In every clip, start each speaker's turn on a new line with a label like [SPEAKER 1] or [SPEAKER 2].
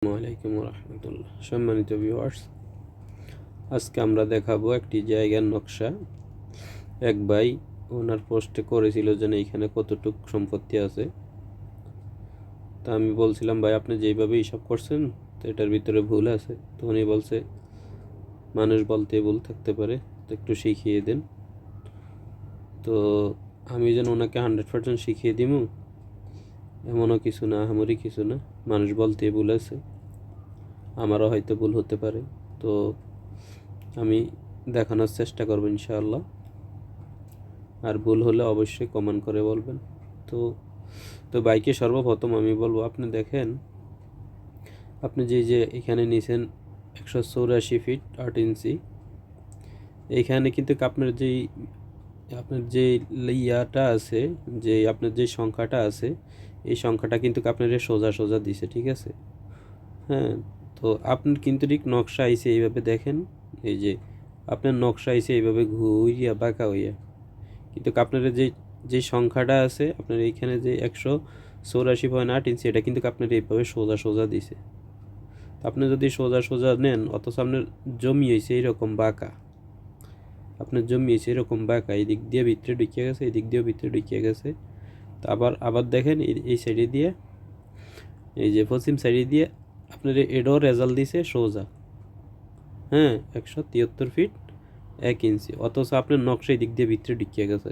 [SPEAKER 1] আসসালামু আলাইকুম রহমতুল্লাহ। সম্মানিত ভিউয়ার্স, আজকে আমরা দেখাবো একটি জায়গার নকশা। এক ভাই ওনার পোস্টে করেছিল যে এখানে কতটুক সম্পত্তি আছে। তা আমি বলছিলাম, ভাই আপনি যেইভাবে হিসাব করছেন তো এটার ভিতরে ভুল আছে। তো উনি বলছে মানুষ বলতে ভুল থাকতে পারে, তো একটু শিখিয়ে দেন। তো আমি যেন ওনাকে 100% শিখিয়ে দিব এমনও কিছু না, আহামরি কিছু না। মানুষ বলতে ভুল আছে, আমারও হয়তো ভুল হতে পারে। তো আমি দেখানোর চেষ্টা করব ইনশাআল্লাহ। আর ভুল হলে অবশ্যই কমেন্ট করে বলবেন। তো তো বাইকে সর্বপ্রথম আমি বলবো, আপনি দেখেন আপনি যে এখানে নিছেন 184 ফিট 8 ইঞ্চি। এইখানে কিন্তু আপনার যে ইয়াটা আছে, যে আপনার যে সংখ্যাটা আছে, এই সংখ্যাটা কিন্তু আপনার সোজা সোজা দিছে, ঠিক আছে? হ্যাঁ, তো আপনার কিন্তু ঠিক নকশা আইছে এইভাবে দেখেন। এই যে আপনার নকশা আইছে এইভাবে ঘুরিয়া বাঁকা হইয়া, কিন্তু আপনার যে সংখ্যাটা আছে আপনার এইখানে যে 184.8 ইঞ্চি, এটা কিন্তু আপনার এইভাবে সোজা সোজা দিছে। আপনি যদি সোজা সোজা নেন, অথচ আপনার জমি হয়েছে এইরকম বাঁকা, আপনার জমি হয়েছে এরকম বাঁকা, এই দিক দিয়ে ভিতরে ঢুকিয়ে গেছে, এই দিক দিয়েও ভিতরে ঢুকিয়ে গেছে। তো আবার দেখেন এই সাইডে দিয়ে, এই যে পশ্চিম সাইডে দিয়ে আপনার এডও রেজাল্ট দিছে সোজা। হ্যাঁ, 173 ফিট 1 ইঞ্চি, অথচ আপনার নকশা এই দিক দিয়ে ভিতরে ঢুকিয়ে গেছে,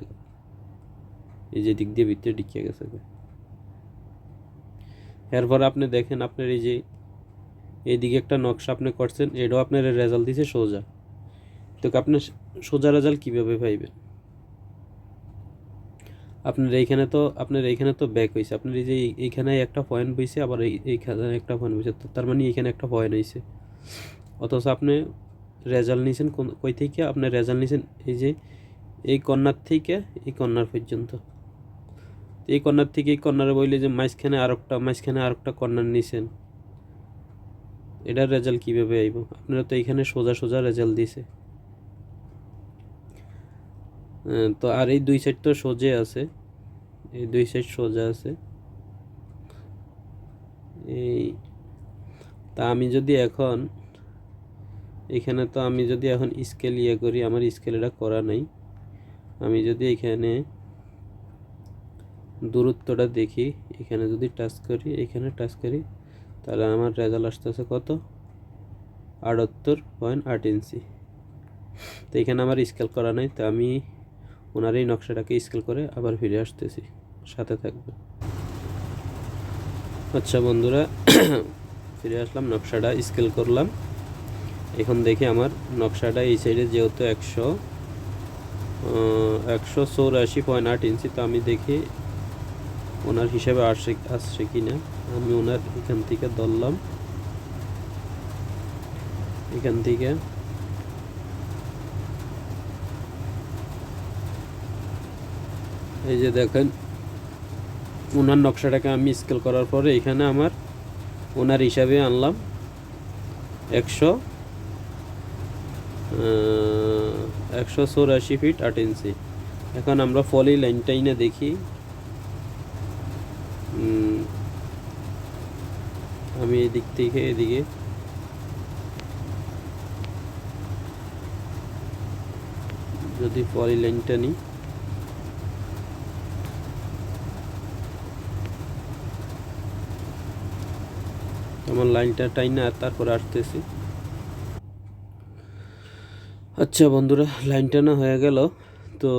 [SPEAKER 1] এই যে দিক দিয়ে ভিতরে ঢুকিয়ে গেছে। এরপর আপনি দেখেন আপনার এই যে এইদিকে একটা নকশা আপনি করছেন, এটাও আপনার রেজাল্ট দিছে সোজা। তো আপনার সোজা রেজাল্ট কীভাবে পাইবেন? আপনার এইখানে তো ব্যাক হয়েছে, আপনার এই যে এইখানে একটা পয়েন্ট বইছে, আবার এইখানে একটা পয়েন্ট বইছে, তার মানে এইখানে একটা পয়েন্ট হয়েছে। অথচ আপনি রেজাল্ট নিয়েছেন কই থেকে? আপনি রেজাল্ট নিয়েছেন এই যে এই কর্নার থেকে এই কর্নার পর্যন্ত। এই কর্নার থেকে এই কর্নারে বইলে যে মাঝখানে আরেকটা কর্নার নিছেন, এটার রেজাল্ট কীভাবে আইব? আপনারা তো এইখানে সোজা সোজা রেজাল্ট দিছে। তো আর এই দুই সাইড তো সোজা আছে, এই দুই সাইড সোজা আছে। এই তা আমি যদি এখন এখানে তো আমি যদি এখন স্কেল করি, আমার স্কেল এটা করা নাই। আমি যদি এখানে দূরত্বটা দেখি, এখানে যদি টাচ করি, এখানে টাচ করি, তাহলে আমার রেজাল্ট আসতেছে কত? 78.8 ইঞ্চি। তো এখানে আমার স্কেল করা নাই, তো আমি ওনার এই নকশাটাকে স্কেল করে আবার ফিরে আসতেছি, সাথে থাকবে। আচ্ছা বন্ধুরা, ফিরে আসলাম, নকশাটা স্কেল করলাম। এখন দেখি আমার নকশাটা এই সাইডে যেহেতু 184.8 ইঞ্চি, তো আমি দেখি ওনার হিসাবে আসছে কি না। আমি ওনার এখান থেকে ধরলাম, এখান থেকে এই যে দেখেন ওনার নকশাটাকে আমি স্কেল করার পরে এখানে আমার ওনার হিসাবে আনলাম 184 ফিট 8 ইঞ্চি। এখন আমরা ফলি লাইনটাই না দেখি, আমি এদিক থেকে এদিকে যদি ফলি লাইনটা নিই, আমার লাইনটা টাইনা তারপরে আসতেছি। আচ্ছা বন্ধুরা, লাইনটা না হয়ে গেল। তো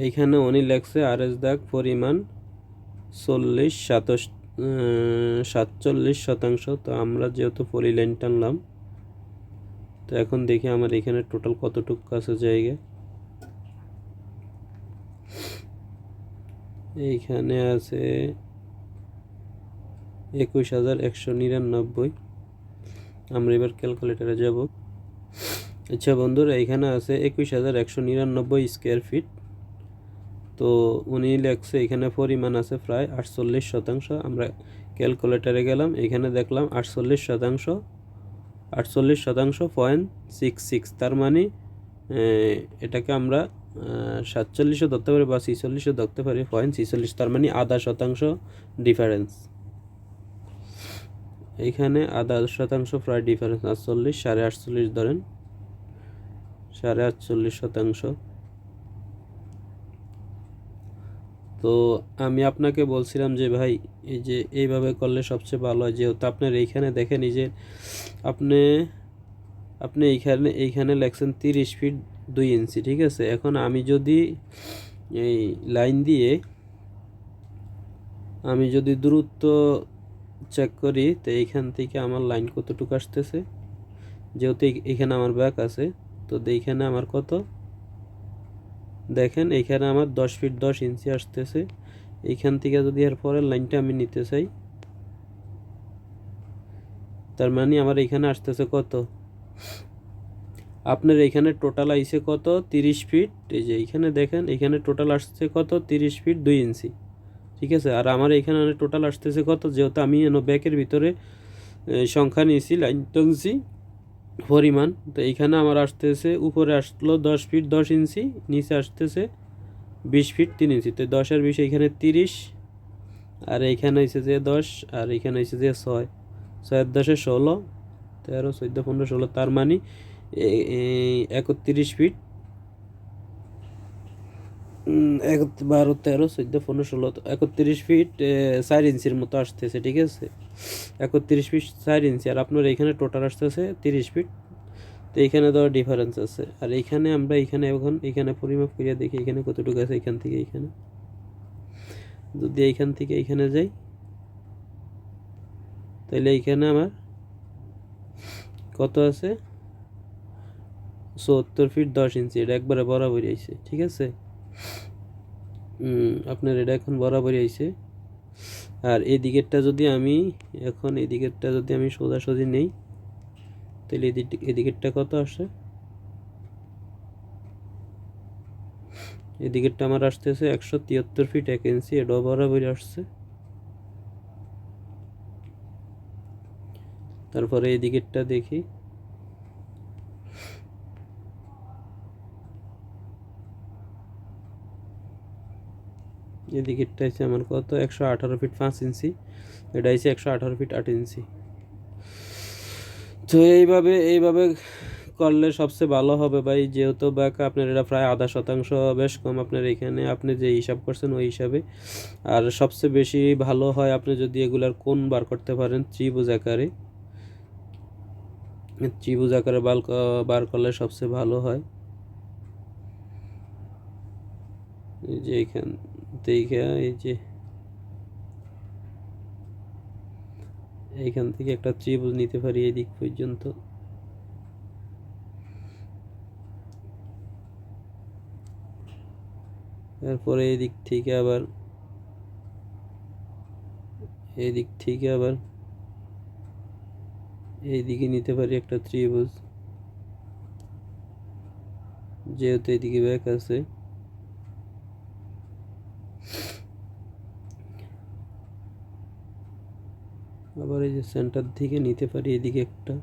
[SPEAKER 1] এইখানে উনি লেখছে আরএস দাগ পরিমাণ 47%। তো আমরা যেহেতু পলি লাইন টানলাম, তো এখন দেখি আমার এখানে টোটাল কতটুকু আছে জায়গা। এইখানে আছে 21,199। আমরা এবার ক্যালকুলেটারে যাব। আচ্ছা বন্ধুরা, এখানে আছে 21,199 স্কোয়ার ফিট। তো উনি লেখছে এখানে পরিমাণ আছে প্রায় 48%। আমরা ক্যালকুলেটারে গেলাম, এখানে দেখলাম 48%.66। তার মানে এটাকে আমরা 47ও ধরতে পারি বা 46ও ধরতে পারি, 0.46, তার মানে আধা শতাংশ ডিফারেন্স। এইখানে 0.5% প্রায় ডিফারেন্স, 48, 48.5 ধরেন, 48.5%। তো আমি আপনাকে বলছিলাম যে ভাই এই যে এইভাবে করলে সবচেয়ে ভালো হয়, যেহেতু আপনার এইখানে দেখেন এই যে আপনি আপনি এইখানে লেখছেন 30 ফিট 2 ইঞ্চি, ঠিক আছে। এখন আমি যদি এই লাইন দিয়ে আমি যদি দূরত্ব চেক করি, তো এইখান থেকে আমার লাইন কতটুকু আসতেছে, যেহেতু এইখানে আমার ব্যাক আছে, তো এইখানে আমার কত দেখেন, এইখানে আমার 10 ফিট 10 ইঞ্চি আসতেছে। এইখান থেকে যদি এর পরের লাইনটা আমি নিতে চাই, তার মানে আমার এইখানে আসতেছে কত, আপনার এইখানে টোটাল আইছে কত 30 ফিট, এই যে এইখানে দেখেন এইখানে টোটাল আসছে কত 30 ফিট 2 ইঞ্চি, ঠিক আছে। আর আমার এইখানে টোটাল আসতেছে কত, যেহেতু আমি ব্যাকের ভিতরে সংখ্যা নিয়েছি, লাইন টানছি পরিমাণ, তো এইখানে আমার আসতেছে উপরে আসলো 10 ফিট 10 ইঞ্চি, নিচে আসতেছে 20 ফিট 3 ইঞ্চি, তো 10 আর 20 এইখানে 30, আর এইখানে হয়েছে যে 10, আর এইখানে হয়েছে যে 6, 6 আর 10 16, 13 14 15 16, তার মানে 31 ফিট 12 13 14 15 16, 31 ফিট 4 ইঞ্চির মতো আসতেছে, ঠিক আছে। 31 ফিট 4 ইঞ্চি, আর আপনার এইখানে টোটাল আসতেছে 30 ফিট, তো এইখানে তো ডিফারেন্স আছে। আর এইখানে আমরা এখন এইখানে পরিমাপ করিয়া দেখি এখানে কতটুকু আছে, এইখান থেকে এইখানে, যদি এইখান থেকে এইখানে যাই, তাহলে এইখানে আমার কত আছে 74 ফিট 10 ইঞ্চি, এটা একবারে বরাবরই আইছে, ঠিক আছে। আপনার এটা এখন বরাবরই আইছে। আর এই দিকেরটা যদি আমি সোজাসুজি নেই, তাহলে এদিকেরটা কত আসে, এদিকেরটা আমার আসতেছে 173 ফিট 1 ইঞ্চি, এটাও বরাবরই আসছে। তারপরে এই দিকেরটা দেখি, এদিকেরটা হচ্ছে আমার কত 118 ফিট 5 ইঞ্চি, এটা হচ্ছে 118 ফিট 8 ইঞ্চি। তো এইভাবে করলে সবচেয়ে ভালো হবে ভাই, যেহেতু ব্যাক আপনার এটা প্রায় 0.5% বেশ কম আপনার এখানে, আপনি যে হিসাব করছেন ওই হিসাবে। আর সবচেয়ে বেশি ভালো হয় আপনি যদি এগুলার কোণ বার করতে পারেন ত্রিভুজ আকারে বার করলে সবচেয়ে ভালো হয়। এই যে এইখান থেকে এইখান থেকে একটা ত্রিভুজ নিতে পারি এই দিক পর্যন্ত, তারপরে এই দিক থেকে আবার এইদিকে নিতে পারি একটা ত্রিভুজ, যেহেতু এদিকে ব্যাক আছে। আবার এই যে সেন্টার থেকে নিতে পারি এদিকে একটা,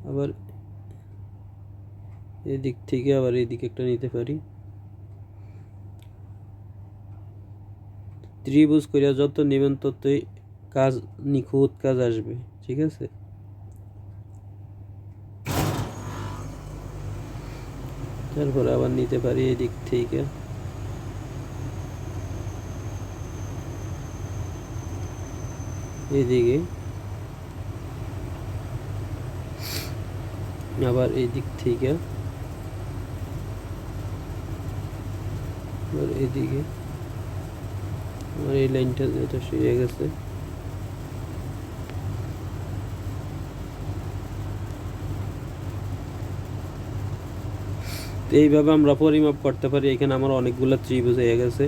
[SPEAKER 1] আবার এদিক থেকে আবার এইদিকে একটা নিতে পারি। ত্রিভুজ করিয়া যত নেবেন ততই কাজ নিখুঁত কাজ আসবে, ঠিক আছে। তারপরে আবার নিতে পারি এদিক থেকে, এদিকে আবার এই দিক থেকে আবার এদিকে, আর এই লাইনটা যেটা সরে গেছে, এইভাবে আমরা পরিমাপ করতে পারি। এখানে আমার অনেকগুলো ত্রিভুজ হয়ে গেছে,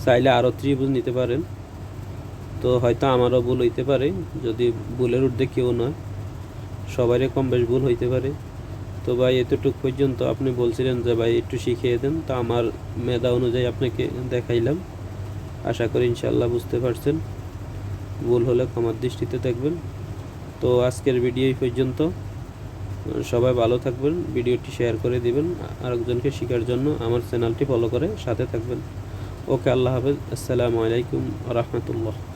[SPEAKER 1] চাইলে আরও ত্রিভুজ নিতে পারেন। তো হয়তো আমারও ভুল হইতে পারে, যদি ভুলের ঊর্ধ্বে কেউ নয়, সবারই কম বেশ ভুল হইতে পারে। তো ভাই এতটুকু পর্যন্ত আপনি বলছিলেন যে ভাই একটু শিখিয়ে দেন, তো আমার মেধা অনুযায়ী আপনাকে দেখাইলাম। আশা করি ইনশাল্লাহ বুঝতে পারছেন, ভুল হলে ক্ষমার দৃষ্টিতে দেখবেন। তো আজকের ভিডিও এই পর্যন্ত, সবাই ভালো থাকবেন, ভিডিওটি শেয়ার করে দিবেন আরেকজনকে শেখার জন্য, আমার চ্যানেলটি ফলো করে সাথে থাকবেন। ওকে, আল্লাহ হাফেজ, আসসালামু আলাইকুম রহমতুল্লাহ।